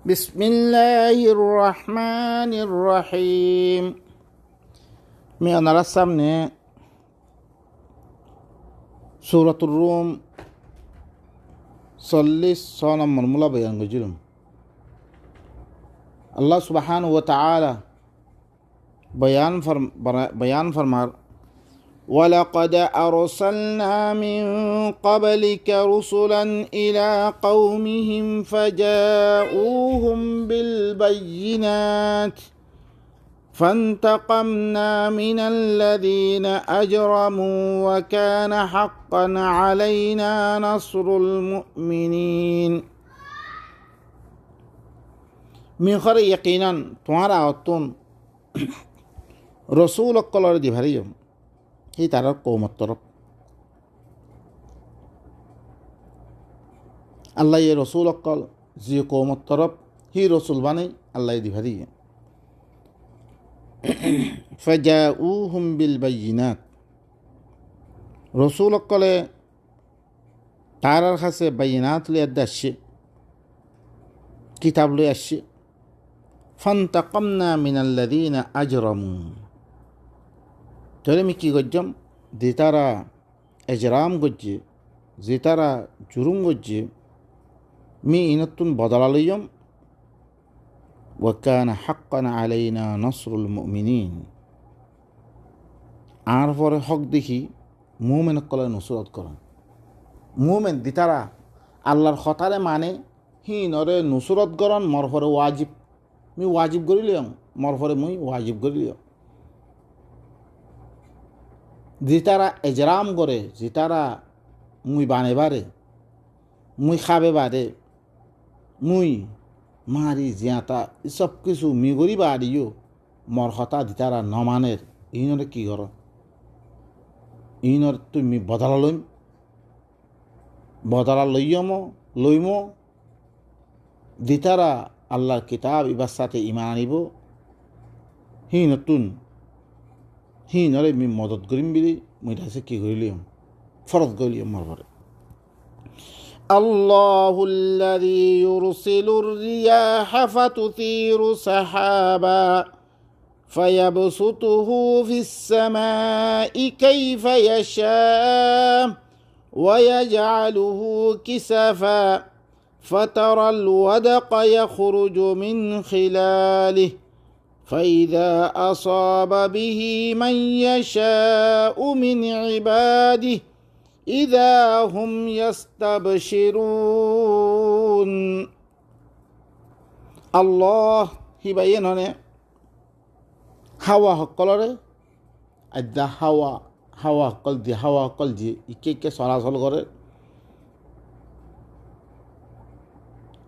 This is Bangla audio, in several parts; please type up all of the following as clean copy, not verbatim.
বিসমিল্লাহির রহমানির রহিম। আমি আপনার সামনে সূরাতুর রুম 46 নম্বর মূলা বয়ান করছিলাম। আল্লাহ সুবহানাহু ওয়া তাআলা বয়ান ফরমার, وَلَقَدْ أَرْسَلْنَا مِنْ قَبْلِكَ رُسُلًا إِلَى قَوْمِهِمْ فَجَاءُوهُمْ بِالْبَيِّنَاتِ فَانْتَقَمْنَا مِنَ الَّذِينَ أَجْرَمُوا وَكَانَ حَقًّا عَلَيْنَا نَصْرُ الْمُؤْمِنِينَ। মিখর ইয়াকিনান তোমার আওতুন রসুল অক্কলর দিভারিয়ম হি তারার কৌমত তরফ আল্লাহ রসুল অক্কল জি কৌমত তরফ হি রসুল বানাই আল্লাহ দিভারি ফাজাউহুম বিল বাইয়িনাত। রসুল অক্কলে তারার কাছে বাইয়িনাত লই আসছে, কিতাব লই আসছে। ফান্তাকামনা মিনাল্লাযীনা আজরামু, তাহলে আমি কী করলাম? যে তারা এজরাম করছে, যে তারা জুরুম করছে, মি ইনতুন বদলা লইম। ওয়া কানা হাক্কান আলাইনা নসরুল মুমিনিন, আর পরে হক দেখি মুমিন কলে নসরত করম। মুমিন দি তারা আল্লাহর খতারে মানে হি নরে নসরত করন মর পরে ওয়াজিব। মুই ওয়াজিব করি লিয়ম, মর পরে মুই ওয়াজিব করি লিয়ম। যে তারা এজরাম করে, যে তারা মুই বানে বারে, মুই খাবে বারে, মুই মারি জিয়াতা সব কিছু মি করি বাড়িও মর হতা দি তারা নমানের ইনরে কি কর? ইনর তুমি বদলা লইম, বদলা লইম দি তারা আল্লাহর কিতাব ইবার সাথে ইমান আনিব। হি নতুন হি নরে মি মদত করিম বিলি মুই তাছে কি করিলিম? ফরজ করিলিম মর পরে। আল্লাহুল্লাযী ইউরসিলুর রিয়াহা ফাতুসীরু সাহাবা ফায়াবসুতুহু ফিস সামাই কাইফা ইয়াশা ওয়া ইয়াজআলুহু কিসাফা ফাতারাল ওয়াদকা ইয়াখরুজু মিন খিলালিহি فإذا أصاب به من يشاء من عباده إذا هم يستبشرون। আল্লাহ হিবাইয়েন হনে হাওয়া হকলরে আদা হাওয়া হকল দিয়ে ইকে চলাচল করে।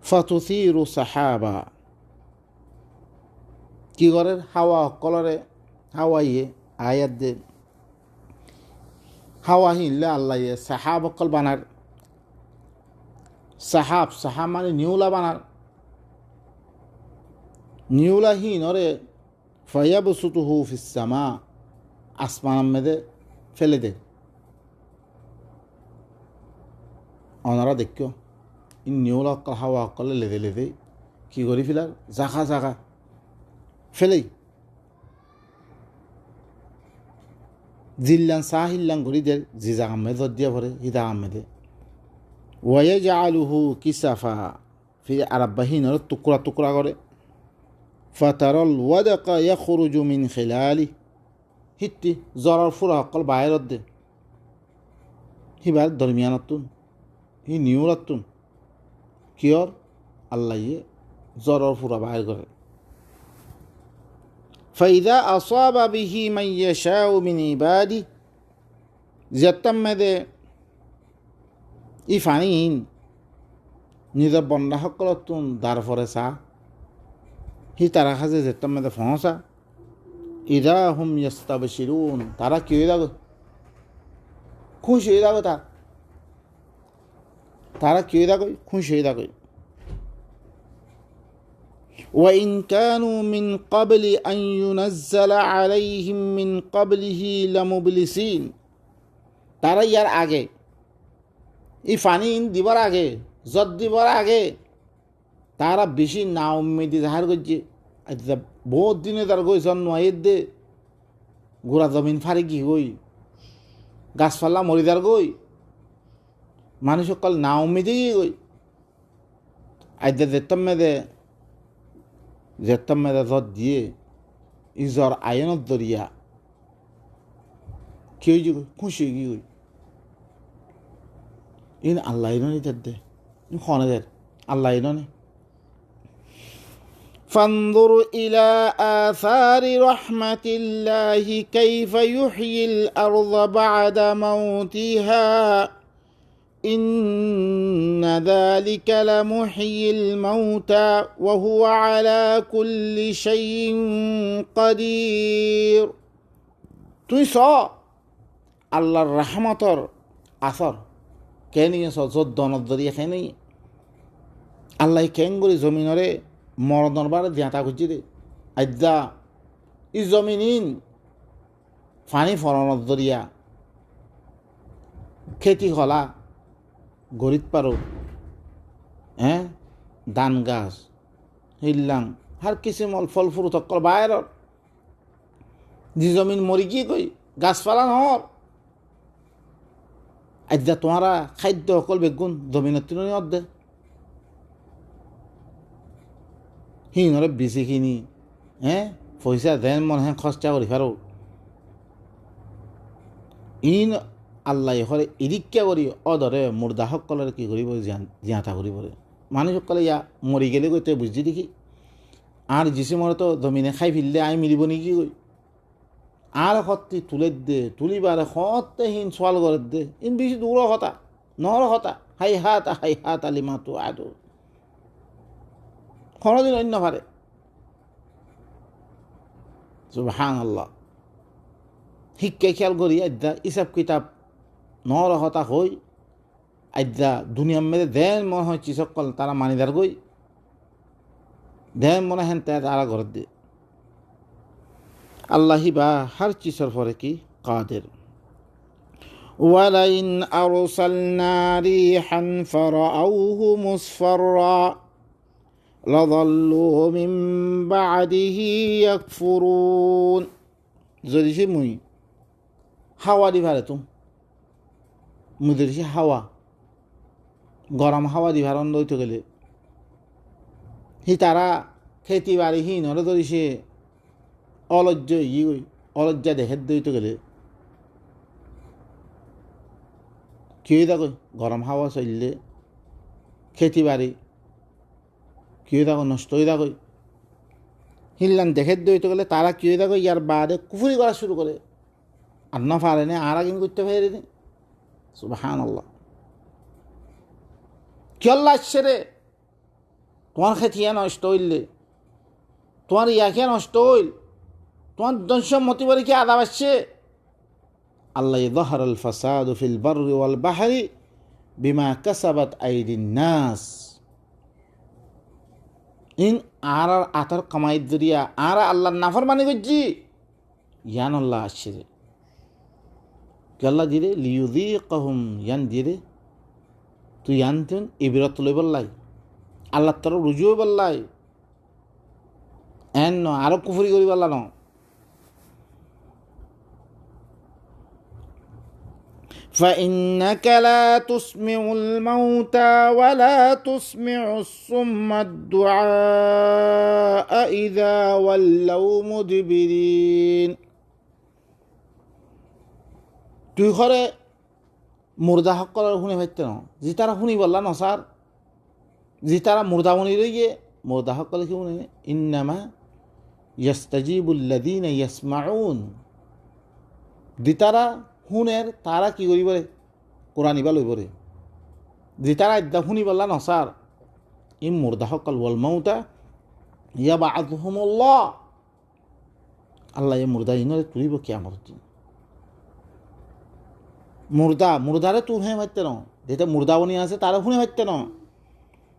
ফাতুসীরু সাহাবা, কি করে? হাওয়া কলরে হাওয়াইয়ে আয়াত দে হাওয়া হিনলে আল্লাহ সাহাব অকল বানার। সাহাব মানে নিউলা বানার। নিউলা হিনরে ফায়াবসুতুহু ফিস সামা, আসমান মেদে ফেলে দে। ওনারা দেখো ইন নিউলা অকল হাওয়া অকলে লেদে কি করি ফেলার জাগা ফেলেই জিল্লান সাহিল্লান গরিদের জিজা আহমেদ দিয়া ভরে হিদা আহমেদে ওয়ে যা আলুহু কিসাফা ফিরে আরব্বাহীনর টুকরা করে। ফাতারল ওয়াদাকা ইয়াখরুজু মিন খিলালি, হিত্তি জ্বরের ফুরা অকল বাহিরত দে হিবার দরমিয়ানতুন হি নিউরাতুন কিয়র আল্লাহ জ্বরের ফুরা বাহির করে। فإذا أصاب به من يشاء من عباده جتمده ইফানিন নিজের বন্যা সকলতুন দার ফরেসা হি তারা কাছে জেতমদে ফসা। ইদা হুম ইয়াস্তাবশিরুন, তারা কি হয়ে যাবে? খুশি হয়ে যাবে। তারা কি হয়ে যাবে? খুশি হয়ে যাবে। وإن كانوا من قبل أن ينزل عليهم من قبله لمبلسين, তারা ইয়ার আগে এই ফানি দিবার আগে জদ দিবার আগে তারা বেশি না উম্মেদি জাহার করছে। আচ্ছা বহুত দিনে তার গই জন্ম দে গোড়া জমিন ফারি কি গই গাছপালা মরিদার গই মানুষ সকল না উম্মেদি গই আইদা যেতাম মেদে জত দিয়ে ইজর আয়নত দরিয়া কি হয়ে গই খুশি গই গই ইন আল্লাহ ইনি দে খনে দের আল্লাহ ইনি فانظر إلى آثار رحمة الله كيف يحيي الأرض بعد موتها إن ذلك لمحيي الموتى وهو على كل شيء قدير তুই স আল্লাহর রহমতর আসর কে নিয়ে সদ দনত দরিয়া খেয়ে নেই আল্লাহ কেন করি জমিনরে মরদর বারে দিয়াতা করছি রে আজ্জা ই জমিন ফানি ফরনত দরিয়া খেতি হলা গরিত পারো ধান গাছ হিল্লাং হার কিসিমল ফল ফুরুত অকল বাইরর যে জমিন মরি কি কই গাছপালা নহর আজ্জা তোমারা খাদ্য অকল বেগুন জমিনের তিননি অর্ধে হিনরে বেছিখিনি পইচা দেন মনে খরচা করি ফারো ইন আল্লাহ হরে ইৰিক্যা কৰি অধৰে মুৰ্দাসকলৰ কি কৰিব জিয়াতা কৰিবৰে মানুহসকলে ইয়া মৰি গেলে গৈ তই বুজি দেখি আর যিসে মরে তো জমিনে খাই ফিরলে আই মিলিব নাকি গই আর সত্যি তুলে দে তুলিবারে সত্যহীন সোয়াল করে দে ইন বেশি দূর কথা নহর কথা হাই হাত আলিমা তো আদৌ কোনোদিন অন্য পারে সুবহানাল্লাহ শিক্ষা খেয়াল করি আদ্যা ইসাব কিতাব নহর কথা হই আদ্যা দুনিয়ার মেয়েদের দেন মনে হয় চিসকল তারা মানিদার গই দেন মনে হেন তারা ঘর দে আল্লাহি বা হার চিসর পরে কি কাদের ওয়ালাইন আরসালনা রিহান ফারাউহু মুসফাররা লাযাল্লু মিন বা'দিহি ইয়াকফুরুন যদি সে মুই হাওয়া দিভারে তুম মুদের সে হাওয়া গরম হাওয়া দিভার দইতে গেলে হি তারা খেতি বাড়ি হি নরে ধরি সে অলজ্জ অলজ্জা দেখে দইতে গেলে কি দেখো গরম হাওয়া চললে খেতি বাড়ি কি দেখো নষ্ট হয়ে দেখো হিল্লান দেখে দইতে গেলে তারা কি দেখো ইয়ার বাদে কুফুরি করা শুরু করে আর না পারে না আর আগে করতে পারে নি সুবহানাল্লাহ কি আল্লাহ আসছে রে তোমার খেতিয়া নষ্ট হইলে তোমার ইয়াকে নষ্ট হইল তোমার ধনসম্মতি বলে কি আদাব আসছে আল্লাহ যাহারাল ফাসাদু ফিল বাররি ওয়াল বাহরি বিমা কাসাবাত আইদিন নাস ইন আর আতার কামাই দরিয়া আর আল্লাহর নাফরমানি করছি ইয়ান আল্লাহ আসছে রে কি আল্লাহ দিরে লিয়ুযীকাহুম ইয়ান দিরে তুই ইয়ানতেন ইবরাত লই বললাই আল্লাহ তরফ রুজু বললাই এন ন আরো কুফরি করি বললা ন فإنك لا تسمع الموتى ولا تسمع الصم الدعاء إذا ولوا مدبرين তুই ঘরে মুর্দা সকলের শুনে পাইতে ন যে তারা শুনি বললা ন স্যার যে তারা মুর্দা মনি রইয়ে মুর্দা সকলে কি শুনে ইন্নামা ইয়াস্তাজিবুল্লাযীনা ইয়াসমাউন যে তারা শুনের তারা কি করিবরে কোরআন ইবা লইবরে যে তারা ইদ্যা শুনি বললা ন স্যার ই মুর্দা সকল ওয়াল মাউতা ইয়াবআযুহুমুল্লাহ আল্লাহ এই মুর্দা ইনরে তুলিব কিয়ামত দিন মুর্দারে তুই শুনে পাইতে ন যেটা মুর্দা বনি আছে তারা শুনে পাইতে ন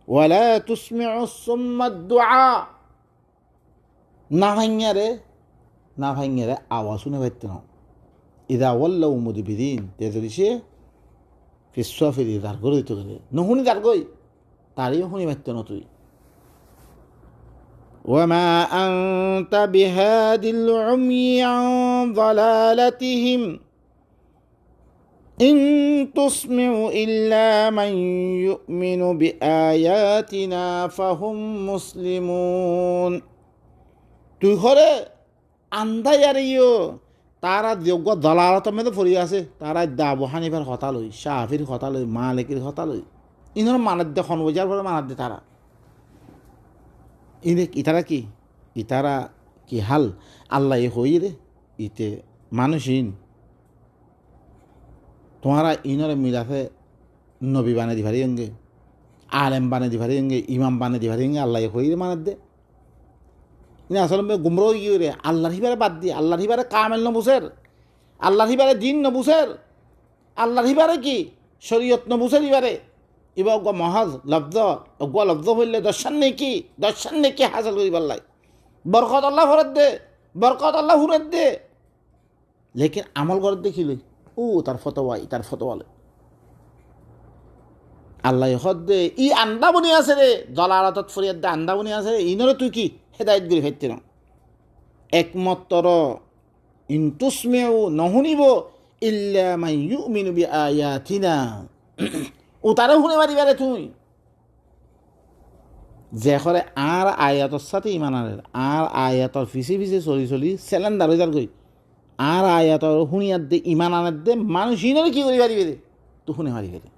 ওয়ালা তুসমিউ সুম্মাদ দুআ না ভাঙিয়ারে আওয়াজ শুনে পাইতে ন ইদা ওয়াল্লাউ মুদবিরিন তে যদি সে ফিসফিরি দার করে দিতে গেলে নুশুনি দার গই তারই শুনি পাইতে ন তুই وما أنت بهاد العمي عن ضلالتهم إن تسمع إلا من يؤمن بآياتنا فهم مسلمون তুই ঘরে আন্ধায়ারিও তারা যোগ্য দলালত মেদে ফরি আছে তারা দাবু হানিফার কথা লই শাফির কথা লই মালিকের কথা লই ইনর মানাদ দে খন বজার পরে মানাদ দে তারা ইতারা কি ইতারা কি হাল আল্লাহ হই রে ইতে মানুষহীন তোমারা ইনরে মিলাফে নবী বানে দি ভারি হঙ্গে আলেম বানে দি ভারি হঙ্গে ইমাম বানে দি ভারি হঙ্গে আল্লাহ হই রে মানাদ দে ইনা আসলে গুমরাহ কি রে আল্লাহর হিবারে বাদ দিয়ে আল্লাহর হিবারে কামেল নবুসের আল্লাহর হিবারে দিন নবুসের আল্লাহর হিবারে কি শরীয়ত নবুসের হিবারে ইবা অজ্ঞ মহাজ লব্ধ অজ্ঞ লব্ধ হইলে দর্শন নেকি হাসিল করি পাল্লাই বরকত আল্লাহ ফরত দে বরকত আল্লাহ হুরত দে লেকিন আমল করত দেখিলি ও তার ফতোয়া আল্লাহ হদ দে ই আন্দা বনি আছে রে দলালাতত ফরিয়াদ দে আন্দা বনি আছে রে ইনরে তুই কি হেদায়ত করি ফেরতি না একমাত্র ইনতুসমেও নহনিব ইল্লা মান ইউমিনু বিআয়াতিনা ও তারা শুনে পারিবারে তুই যে করে আর আয়াতর সাথে ইমান আনের আর আয়াতর ফিসে চলি সিলিন্ডার হয়ে যার কই আর আয়াতর শুনিয়ার দে ইমান আনের দে মানুষ ইনরে কি করি পারিবে রে তো শুনে পারিবে রে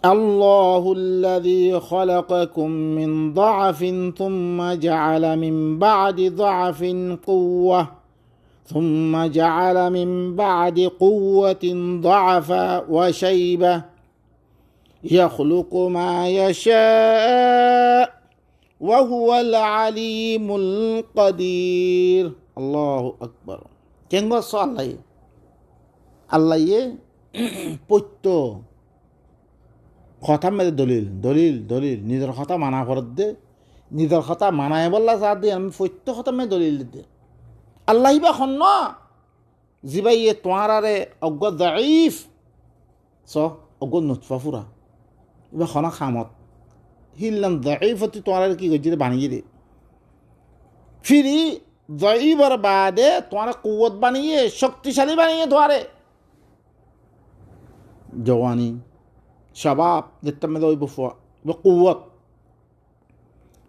الله الذي خلقكم من ضعف ثم جعل من بعد ضعف قوة ثم جعل من بعد قوة ضعفا وشيبة يخلق ما يشاء وهو العليم القدير الله أكبر কেন বলছ আল্লাহ পৈত্য কথা মেরে দলিল নিজের কথা মানা করত দে নিজের কথা মানায় বললা যা দে আমি পৈত্য কথা মেয়ে দলিল দে আল্লাহ বা খন্ন জিবাই তোমার আরে অজ্ঞ দাইফ অজ্ঞ নুৎফা ফুরা এবার খনা খামত হিললাম দাইফ হতে তোমার কি করছি বানিয়ে দে ফিরি দাইফর বাদে তোমার কুয়ত বানিয়ে শক্তিশালী বানিয়ে তোমারে জওয়ানি শাবাব দেখতে মেয়ে ওই বফুয়া কুয়ত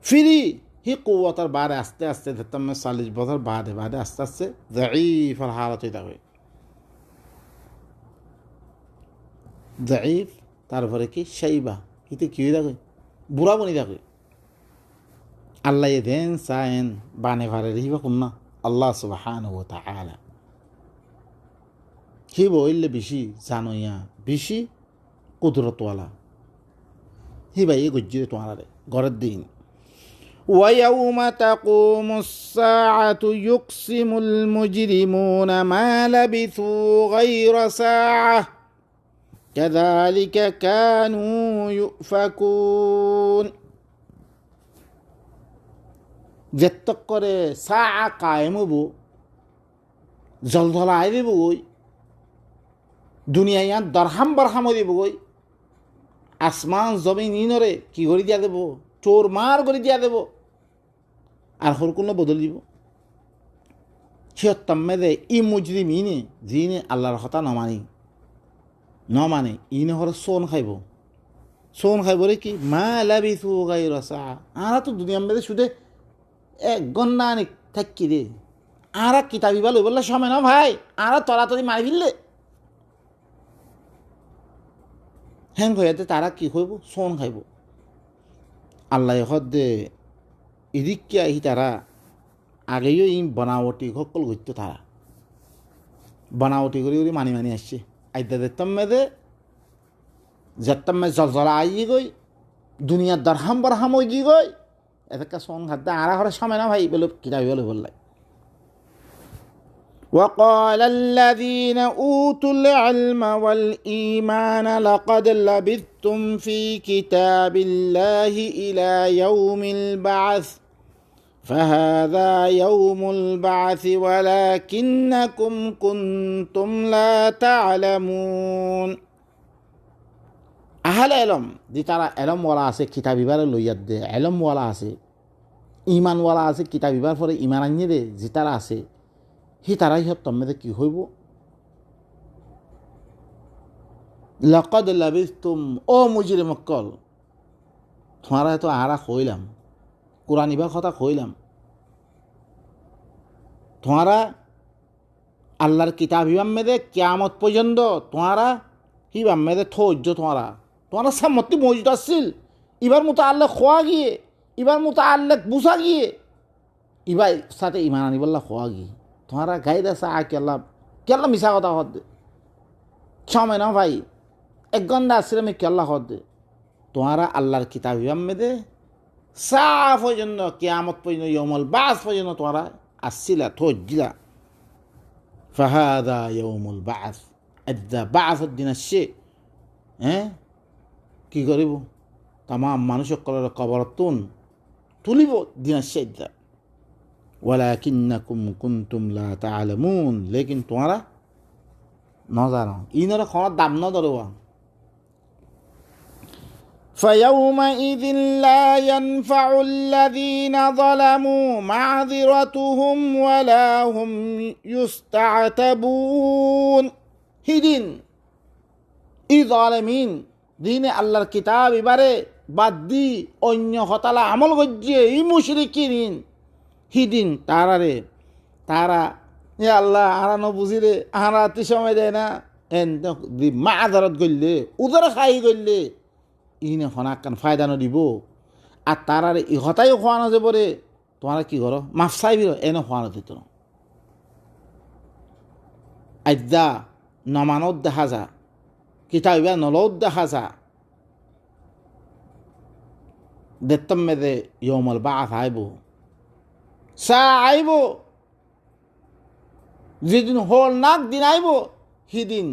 ফিরি হি কুয়াতার বারে আস্তে আস্তে ধরতাম 40 বছর বাদে আস্তে আস্তে দাইফার হালত হয়ে থাকে দাইফ তারপরে কি শাইবা হিতে কি হয়ে থাকে বুড়া বনি থাকে আল্লাহ দেন সায়েন বানে ভারে রিবা কুন্না আল্লাহ সুবহানাহু ওয়া তাআলা কি বইলে বেশি জানোয়া বেশি কুদরতওয়ালা হি ভাই গজ্জি তোমারে ঘরের দিন ويوم تقوم الساعة يقسم المجرمون ما لبثوا غير ساعة كذلك كانوا يؤفكون যেতক করে সাআ কায়েম হব জলধলা আই দিব গই দুনিয়া ইয়ান দরহাম বরহাম দিব গই আসমান জমিন ইনরে কি করে দিয়া দেব চোর মার করে দিয়া দেব আর হর কোনো বদল দিব সিয়ত্তাম্মেদে ই মুজরিম ইনে যিনি আল্লাহর কথা নমানে ইনে হর সোন খাইব রে কি মা লাবিথু গায়রা সাআ আরা তো দুনিয়ার মধ্যে শুধু এক ঘন্টা আনি থাকি রে আরা কিতাবি বলে বললে সময় না ভাই আরা তরাতরি মারি ফেললে হ্যাং হইয়াতে তারা কি খাইব সোন খাইব আল্লাহ হদ্দে ইদিককে আহি তারা আগেও ই বনাওটি সকল ঘুরত তারা বনাওটি করে মানি আসছে আইদা দেখতাম মেদে যেতাম মে জলজলা আই গই দুনিয়ার দরহাম বরহাম হয়ে গি গই এতকা সোন খাদ্য আরা হরে সময় না ভাই বলে কিতাবি বলে বললাই وقال الذين أوتوا العلم والإيمان لقد لبثتم في كتاب الله إلى يوم البعث فهذا يوم البعث ولكنكم كنتم لا تعلمون আহলে এলম যে তারা এলমওয়ালা আছে কিতাব ইবারে লইয়ার দে এলমওয়ালা আছে ইমানওয়ালা আছে কিতাব ইবার পরে ইমান আনিয়ে দে যে তারা আছে হি তারাই হত তম্মেদে কি হইব লকদ লাবিস্তুম ও মুজিরে মক্কল তোমারা তো আরা কইলাম কোরআন ইবার কথা কইলাম তোমারা আল্লাহর কিতাব ইবাম মেদে কিয়ামত পর্যন্ত তোমারা হিবাম মেদে ধৈর্য তোমারা সামর্থ্য মজুদ আসছিল এবার মতো আল্লাহ খোয়া গিয়ে এবার মতো আল্লাহ বুঝা গিয়ে এবার সাথে ইমান আনিবল্লা খোয়া গিয়ে তোমারা গাই দেশা কেল্লা মিশা কথা হদ দে সময় না ভাই এক ঘন্টা আসছিল আমি কেল্লা হদ দে তোমারা আল্লাহর কিতাব ইবাম মেদে সাফ পর্যন্ত কিয়ামত পর্যন্ত ইয়মল বাস পর্যন্ত তোমারা আসছিলা ধৈর্যিলা ফাহাদা ইয়মুল বাস এদা বাস দিন আসছে হ্যাঁ কি করিব তাম মানুষের কলর কবরতুন তুলিব দিন আসছে এদা ওয়ালাকিন্নাকুম কুনতুম লা তা'লামুন লেকিন তোমারা ন জানো ইনরা খনার দাম ন ধরবা فيومئذ لا ينفع الذين ظلموا معذرتهم ولا هم يستعتبون হিদিন ই জালিমিন দিনে আল্লাহর কিতাব এবারে বাদ দি অন্য হতালা আমল গজ্জে ই মুশরিকিন হিদিন তারা এ আল্লাহ আরা ন বুঝিলে আরা তি সময় দেয় না এন মা আদারত গইলে উদর খাই গইলে ইনে হনাকান ফায়দা দিব আর তারারে ইহতাইও খোয়ানো যে পরে তোমারা কি করো মাফ চাইবির এনে খোয়ানো দিত আজ্ঞা নমানত দেখা যা কিতাবিবা নলত দেখা যা দেখতাম মেদে ইয়মল বাস আইব চা আইব যেদিন হল নাক দিন আইব সেদিন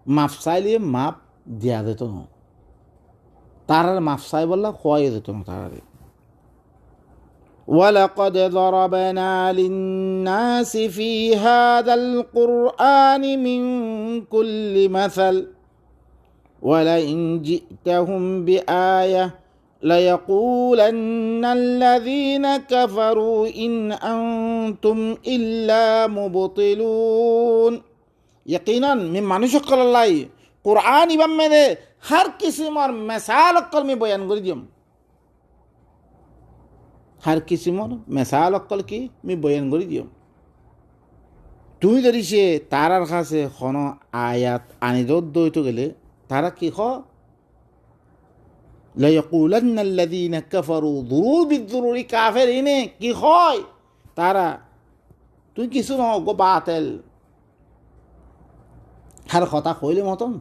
মাফ চাইলে মাপ দিয়া যেত না তারার মাফ চাই বললা খোয়াই যেত না তারারে ولقد ضربنا للناس في هذا القرآن من كل مثل ولئن جئتهم بآية ليقولن الذين كفروا إن أنتم إلا مبطلون يقينا من মানুষক কল্লাই কোরআন ইবাম মেদে हर किस्मर मिसाल अक्कल में बयान कर दियम हर किस्मर मिसाल अक्कल की मैं बयान कर दियम তুমি যদি সে তারার কাছে কোনো আয়াত আনি দইতো গেলে তারা কি খ লা ইয়াকুলান্না আল্লাযীনা কাফারু যুরুবি কাফিরিনে কি হয় তারা তুই কিছু ন গো বাতিল हर কথা কইলে মতন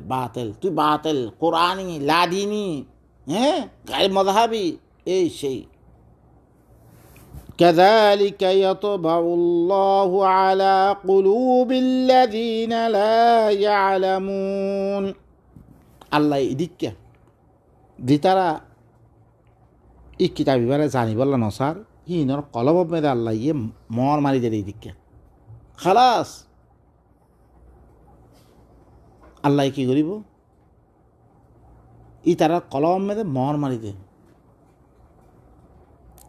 বাতিল তুই বাতিল কোরআনি লাদিনী হ্যাঁ গায়র মাযহাবি এই সেই كذلك يطبع الله على قلوب الذين لا يعلمون আল্লাহ ইদিকে দিতারা ই কিতাব ইবারে জানি বললা নসার হিনর কলব মেদে আল্লাহ ইয়ে মর মারি দে ইদিকে খালাস আল্লাহ কি করিব ই তারা কলম মেদে মর মারি দে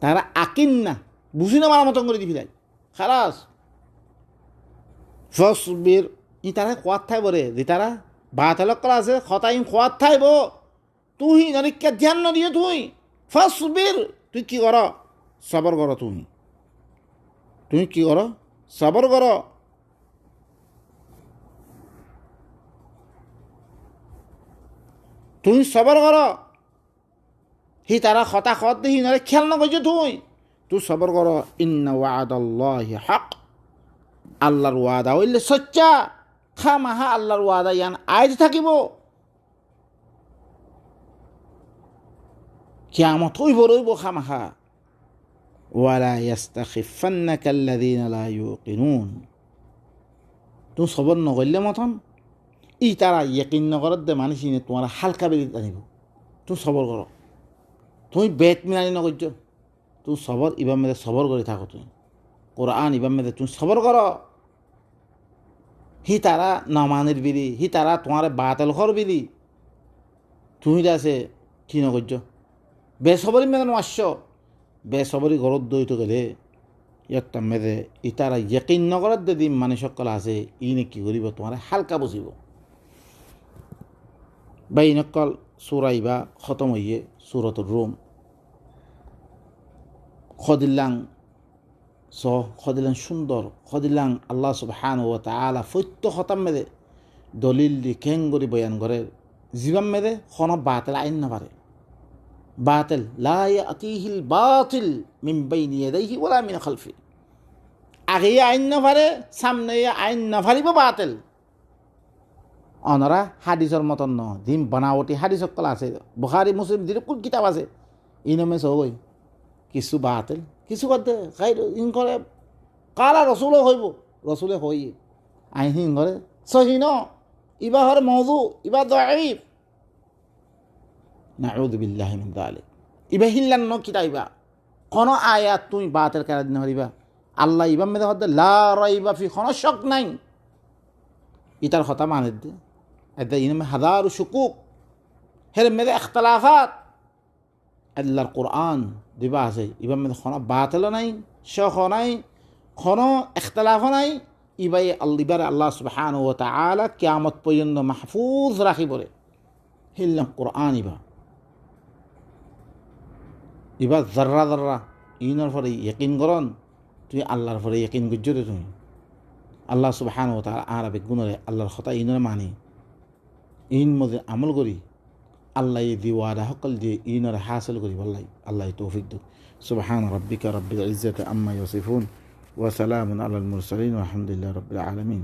তারা আকিন না বুঝি না মারা মতন করে দিবি খালাস ফসবির ই তারা খোয়াত থাইব রে যে তারা বাতালক করা আছে খতাইম খোয়াত থাইব তুই নরিকা ধ্যান ন দিয়ে তুই ফসবির তুই কি কর সবর কর তুই কি কর সবর কর তুই সবর কর হি তারা খতা খত দি নরে খেয়াল না করছো তুই সবর কর ইন্না ওয়াদাল্লাহি হক আল্লাহর ওয়াদা হইলে সচ্চা খামাহা আল্লাহর ওয়াদা ইয়ান আইজ থাকিব কিয়ামত রইব খামাহা ওয়ালা ইয়াস্তাখিফান্নাকা আল্লাযীনা লা ইউকিনুন তুই সবর নকরলে মতন ই তারা ইয়াকিন নকরত দে মানুষ ইনে তোমার হালকা বেরি আনিব তুই সবর কর তুই বেত মিলানি নকরছ তুই সবর ইবাম মেদে সবর করে থাকো তুই কোরআন ইবাম মেদে তুই সবর কর হি তারা নমানের বিলি হি তারা তোমার বাতিল কর বিলি তুমি আছে কি নকর্য বেসবরি মেদানো আসছ বেসবরি ঘরত দইতে গেলে একটা মেদে ইতারা ইয়কিন নগরের যদি মানে সকল আছে ইনে কি করিব তোমার হালকা বুঝিব বা ইনকল সুরাইবা খতম হইয়ে সুরতুর রুম খদিল্লাং খদিল্লাং সুন্দর খদিল্লাং আল্লাহ সুবহানাহু ওয়া তাআলা ফত্য খতাম মেদে দলিল দি কেঙ্গরি বয়ান করে জীবন মেদে খন বাতিল আইন না পারে বাতিল লা ইয়াতিহিল বাতিল মিন বাইনি ইয়াদাইহি ওয়ালা মিন খালফি আগে আইন না পারে সামনে আইন না পারিব বাতিল অনরা হাদিসের মতন ন দিন বানাওটি হাদিস সকল আছে বুখারী মুসলিম দির কোন কিতাব আছে ইনমে সবই কিছু বাতিল কিছু করতে খাই ইন করে কালা রসুল হইব রসুলে হই আইন হিন করে সহি ন ইবা হর মওযু ইবা দাঈফ নাউযু বিল্লাহি মিন যালিক ইবা হিল্লান ন কিতাইবা কোন আয়াত তুমি বাতিল করা দিন হরিবা আল্লাহ ইবা মেদে হদ লা রাইবা ফি কোন শক নাই ইতার কথা মানে দে এদা ইনমে হাজার শুকুক হের মেদে ইখতিলাফাত আল্লাহর কোরআন দিবা আছে ইবা মেদে কোন বাতিল নাই শক নাই কোন ইখতিলাফ নাই ইবাই আল্লাহর আল্লাহ সুবহানাহু ওয়া তাআলা কিয়ামত পর্যন্ত মাহফুজ রাখিবরে হিল্লাম কোরআন ইবা যাররা যাররা ইনর পরে ইয়াকিন করন তুই আল্লাহর পরে ইয়াকিন গুজরে তুমি আল্লাহ সুবহানাহু ওয়া তাআলা আরবে গুণরে আল্লাহর কথা ইনরে মানি ইন মধ্যে আমল করি আল্লাহ দিওয়ারা সকল দিয়ে ইনরে হাসিল করি বললাই আল্লাহ তৌফিক দে সুবহান রাব্বিকা রাব্বিল ইজ্জাতি আম্মা ইয়াসিফুন ওয়া সালামুন আলাল মুরসালিন ওয়া আলহামদুলিল্লাহি রাব্বিল আলামিন